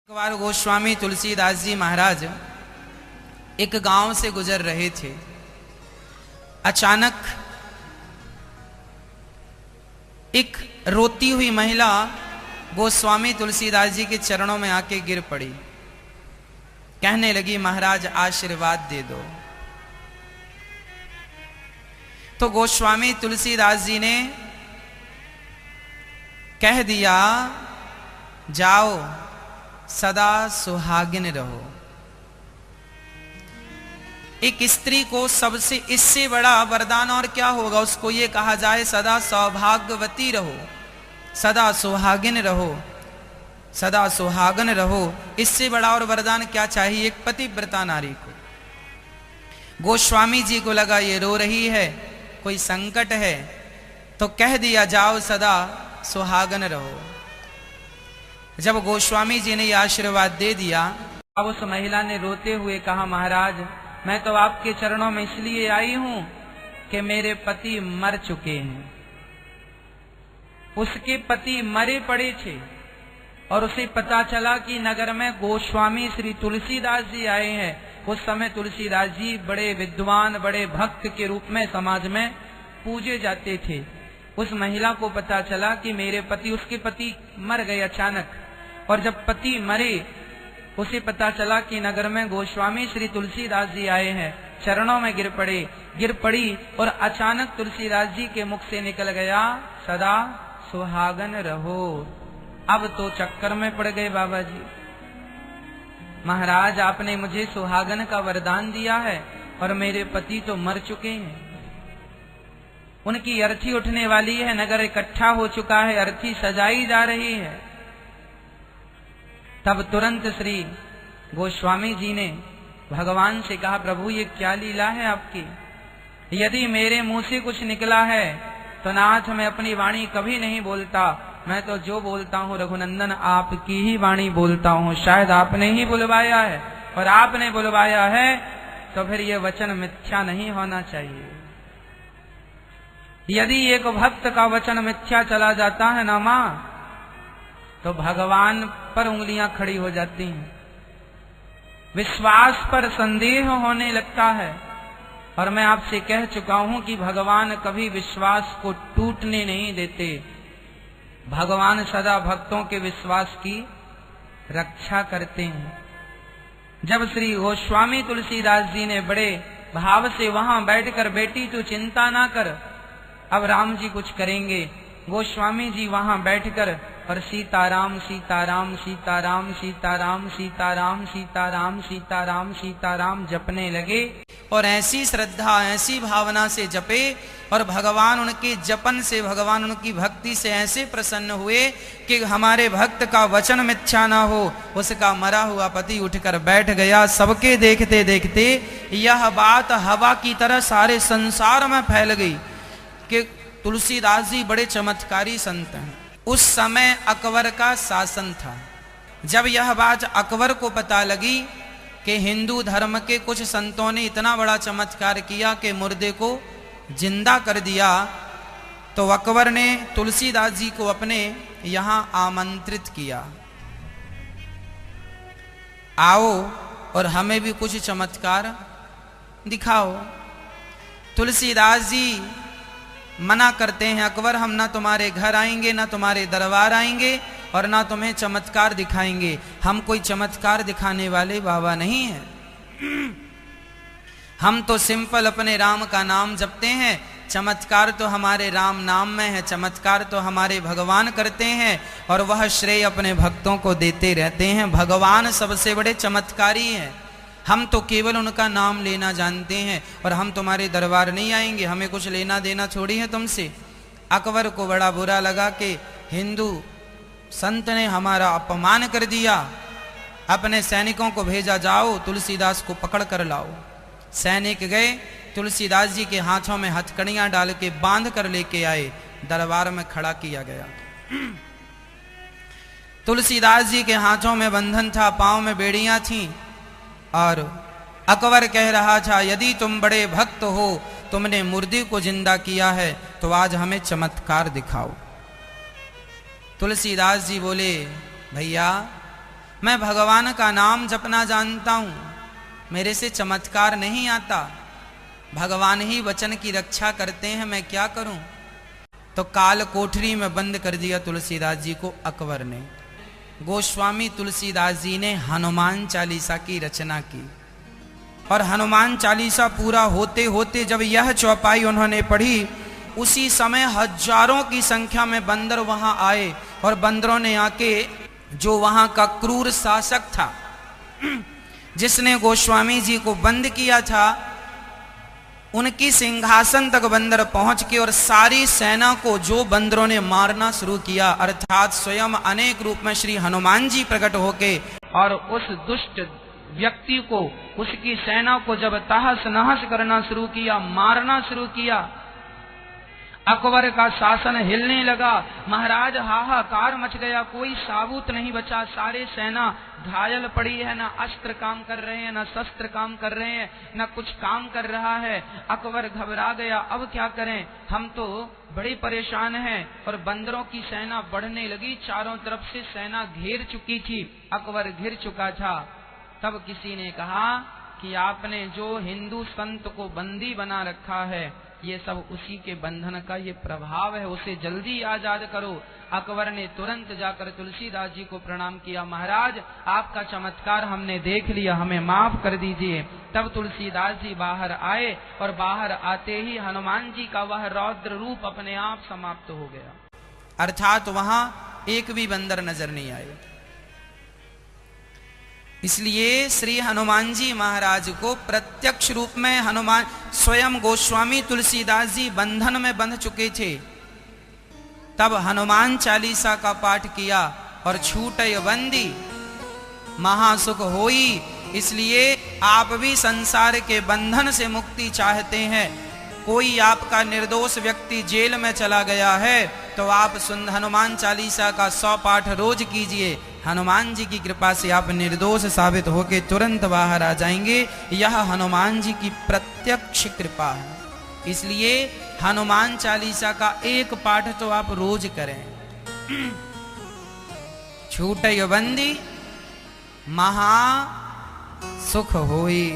एक बार गोस्वामी तुलसीदास जी महाराज एक गांव से गुजर रहे थे। अचानक एक रोती हुई महिला गोस्वामी तुलसीदास जी के चरणों में आके गिर पड़ी। कहने लगी, महाराज आशीर्वाद दे दो। तो गोस्वामी तुलसीदास जी ने कह दिया, जाओ सदा सुहागिन रहो। एक स्त्री को सबसे इससे बड़ा वरदान और क्या होगा। उसको ये कहा जाए सदा सौभाग्यवती रहो, सदा सुहागिन रहो, सदा सुहागन रहो। इससे बड़ा और वरदान क्या चाहिए एक पतिव्रता नारी को। गोस्वामी जी को लगा ये रो रही है, कोई संकट है, तो कह दिया जाओ सदा सुहागन रहो। जब गोस्वामी जी ने यह आशीर्वाद दे दिया, अब उस महिला ने रोते हुए कहा, महाराज मैं तो आपके चरणों में इसलिए आई हूं कि मेरे पति मर चुके हैं। उसके पति मरे पड़े थे और उसे पता चला कि नगर में गोस्वामी श्री तुलसीदास जी आए हैं। उस समय तुलसीदास जी बड़े विद्वान, बड़े भक्त के रूप में समाज में पूजे जाते थे। उस महिला को पता चला कि मेरे पति, उसके पति मर गए अचानक। और जब पति मरे, उसे पता चला कि नगर में गोस्वामी श्री तुलसीदास जी आए हैं। चरणों में गिर पड़ी और अचानक तुलसीदास जी के मुख से निकल गया, सदा सुहागन रहो। अब तो चक्कर में पड़ गए बाबा जी। महाराज आपने मुझे सुहागन का वरदान दिया है और मेरे पति तो मर चुके हैं। उनकी अर्थी उठने वाली है, नगर इकट्ठा हो चुका है, अर्थी सजाई जा रही है। तब तुरंत श्री गोस्वामी जी ने भगवान से कहा, प्रभु ये क्या लीला है आपकी। यदि मेरे मुंह से कुछ निकला है तो नाथ मैं अपनी वाणी कभी नहीं बोलता। मैं तो जो बोलता हूँ रघुनंदन आपकी ही वाणी बोलता हूँ। शायद आपने ही बुलवाया है, और आपने बुलवाया है तो फिर ये वचन मिथ्या नहीं होना चाहिए। यदि एक भक्त का वचन मिथ्या चला जाता है ना माँ, तो भगवान पर उंगलियां खड़ी हो जाती हैं, विश्वास पर संदेह होने लगता है। और मैं आपसे कह चुका हूं कि भगवान कभी विश्वास को टूटने नहीं देते। भगवान सदा भक्तों के विश्वास की रक्षा करते हैं। जब श्री गोस्वामी तुलसीदास जी ने बड़े भाव से वहां बैठकर, बेटी तू चिंता ना कर, अब राम जी कुछ करेंगे। गोस्वामी जी वहां बैठकर और सीताराम सीताराम सीताराम सीताराम सीताराम सीताराम सीताराम सीताराम जपने लगे। और ऐसी श्रद्धा, ऐसी भावना से जपे, और भगवान उनके जपन से, भगवान उनकी भक्ति से ऐसे प्रसन्न हुए कि हमारे भक्त का वचन मिथ्या ना हो। उसका मरा हुआ पति उठकर बैठ गया। सबके देखते देखते यह बात हवा की तरह सारे संसार में फैल गई कि तुलसीदास जी बड़े चमत्कारी संत हैं। उस समय अकबर का शासन था। जब यह बात अकबर को पता लगी कि हिंदू धर्म के कुछ संतों ने इतना बड़ा चमत्कार किया कि मुर्दे को जिंदा कर दिया, तो अकबर ने तुलसीदास जी को अपने यहां आमंत्रित किया, आओ और हमें भी कुछ चमत्कार दिखाओ। तुलसीदास जी मना करते हैं, अकबर हम ना तुम्हारे घर आएंगे, ना तुम्हारे दरबार आएंगे, और ना तुम्हें चमत्कार दिखाएंगे। हम कोई चमत्कार दिखाने वाले बाबा नहीं हैं। हम तो सिंपल अपने राम का नाम जपते हैं। चमत्कार तो हमारे राम नाम में है, चमत्कार तो हमारे भगवान करते हैं, और वह श्रेय अपने भक्तों को देते रहते हैं। भगवान सबसे बड़े चमत्कारी हैं। हम तो केवल उनका नाम लेना जानते हैं, और हम तुम्हारे दरबार नहीं आएंगे, हमें कुछ लेना देना थोड़ी है तुमसे। अकबर को बड़ा बुरा लगा कि हिंदू संत ने हमारा अपमान कर दिया। अपने सैनिकों को भेजा, जाओ तुलसीदास को पकड़ कर लाओ। सैनिक गए, तुलसीदास जी के हाथों में हथकड़ियां डाल के बांध कर लेके आए, दरबार में खड़ा किया गया। तुलसीदास जी के हाथों में बंधन था, पांव में बेड़ियां थीं, और अकबर कह रहा था, यदि तुम बड़े भक्त हो, तुमने मुर्दे को जिंदा किया है, तो आज हमें चमत्कार दिखाओ। तुलसीदास जी बोले, भैया मैं भगवान का नाम जपना जानता हूं, मेरे से चमत्कार नहीं आता, भगवान ही वचन की रक्षा करते हैं, मैं क्या करूं। तो काल कोठरी में बंद कर दिया तुलसीदास जी को अकबर ने। गोस्वामी तुलसीदास जी ने हनुमान चालीसा की रचना की और हनुमान चालीसा पूरा होते होते जब यह चौपाई उन्होंने पढ़ी, उसी समय हजारों की संख्या में बंदर वहां आए और बंदरों ने आके जो वहां का क्रूर शासक था जिसने गोस्वामी जी को बंद किया था, उनकी सिंहासन तक बंदर पहुंच के और सारी सेना को जो बंदरों ने मारना शुरू किया, अर्थात स्वयं अनेक रूप में श्री हनुमान जी प्रकट होके और उस दुष्ट व्यक्ति को, उसकी सेना को जब तहस नहस करना शुरू किया, मारना शुरू किया, अकबर का शासन हिलने लगा। महाराज हाहाकार मच गया, कोई साबुत नहीं बचा, सारे सेना घायल पड़ी है, ना अस्त्र काम कर रहे हैं, ना शस्त्र काम कर रहे हैं, ना कुछ काम कर रहा है। अकबर घबरा गया, अब क्या करें, हम तो बड़े परेशान हैं। और बंदरों की सेना बढ़ने लगी, चारों तरफ से सेना घेर चुकी थी, अकबर घिर चुका था। तब किसी ने कहा कि आपने जो हिंदू संत को बंदी बना रखा है, ये सब उसी के बंधन का ये प्रभाव है, उसे जल्दी आजाद करो। अकबर ने तुरंत जाकर तुलसीदास जी को प्रणाम किया, महाराज आपका चमत्कार हमने देख लिया, हमें माफ कर दीजिए। तब तुलसीदास जी बाहर आए और बाहर आते ही हनुमान जी का वह रौद्र रूप अपने आप समाप्त हो गया, अर्थात वहां एक भी बंदर नजर नहीं आए। इसलिए श्री हनुमान जी महाराज को प्रत्यक्ष रूप में हनुमान स्वयं गोस्वामी तुलसीदास जी बंधन में बंध चुके थे, तब हनुमान चालीसा का पाठ किया और छूटय बंदी महासुख होई। इसलिए आप भी संसार के बंधन से मुक्ति चाहते हैं, कोई आपका निर्दोष व्यक्ति जेल में चला गया है तो आप हनुमान चालीसा का 100 पाठ रोज कीजिए, हनुमान जी की कृपा से आप निर्दोष साबित होकर तुरंत बाहर आ जाएंगे। यह हनुमान जी की प्रत्यक्ष कृपा है। इसलिए हनुमान चालीसा का एक पाठ तो आप रोज करें। छूटय बंदी महा सुख होई।